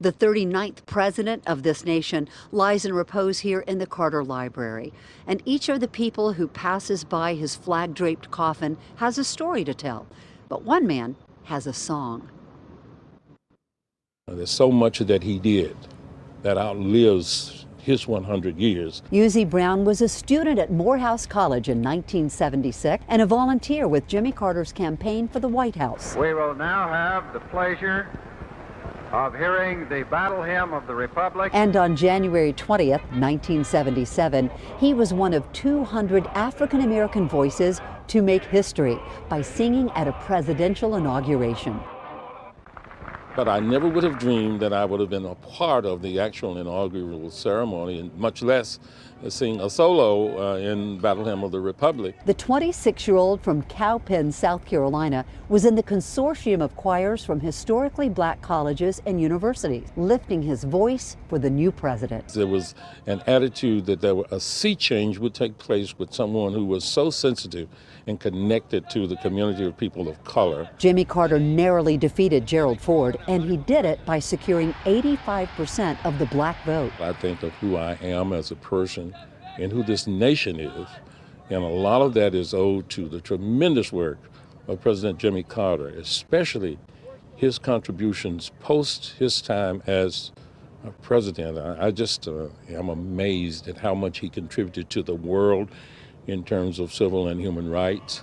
The 39th president of this nation lies in repose here in the Carter Library. And each of the people who passes by his flag-draped coffin has a story to tell. But one man has a song. There's so much that he did that outlives his 100 years. Uzzie Brown was a student at Morehouse College in 1976 and a volunteer with Jimmy Carter's campaign for the White House. We will now have the pleasure of hearing the Battle Hymn of the Republic. And on January 20th, 1977, he was one of 200 African-American voices to make history by singing at a presidential inauguration. But I never would have dreamed that I would have been a part of the actual inaugural ceremony, and much less sing a solo in Battle Hymn of the Republic. The 26-year-old from Cowpen, South Carolina, was in the consortium of choirs from historically black colleges and universities, lifting his voice for the new president. There was an attitude that a sea change would take place with someone who was so sensitive and connected to the community of people of color. Jimmy Carter narrowly defeated Gerald Ford, and he did it by securing 85% of the black vote. I think of who I am as a person and who this nation is, and a lot of that is owed to the tremendous work of President Jimmy Carter, especially his contributions post his time as president. I just am amazed at how much he contributed to the world in terms of civil and human rights.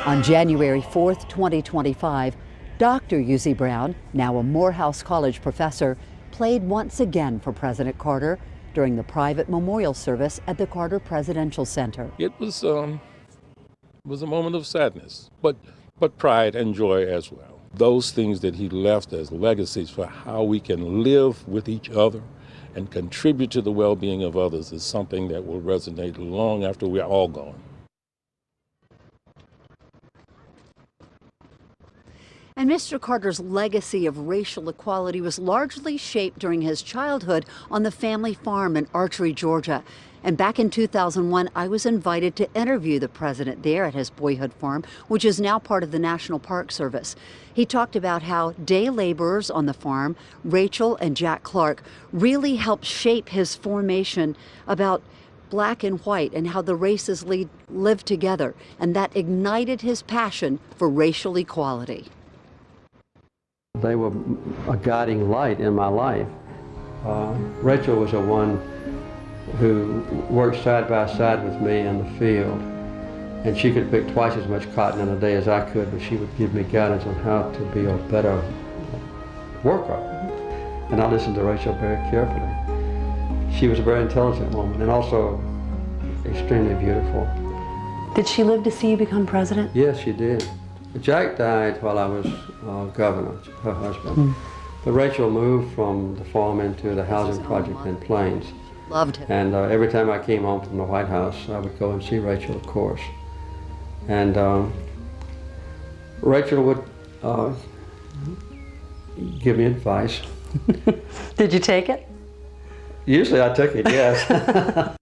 On January 4th, 2025, Dr. Uzzie Brown, now a Morehouse College professor, played once again for President Carter during the private memorial service at the Carter Presidential Center. It was a moment of sadness, but pride and joy as well. Those things that he left as legacies for how we can live with each other and contribute to the well-being of others is something that will resonate long after we're all gone. And Mr. Carter's legacy of racial equality was largely shaped during his childhood on the family farm in Archery, Georgia. And back in 2001, I was invited to interview the president there at his boyhood farm, which is now part of the National Park Service. He talked about how day laborers on the farm, Rachel and Jack Clark, really helped shape his formation about black and white and how the races live together. And that ignited his passion for racial equality. They were a guiding light in my life. Rachel was the one who worked side by side with me in the field, and she could pick twice as much cotton in a day as I could, but she would give me guidance on how to be a better worker. And I listened to Rachel very carefully. She was a very intelligent woman and also extremely beautiful. Did she live to see you become president? Yes, she did. Jack died while I was governor, her husband. But Rachel moved from the farm into the housing project in Plains. Loved him. And every time I came home from the White House, I would go and see Rachel, of course. And Rachel would give me advice. Did you take it? Usually I took it, yes.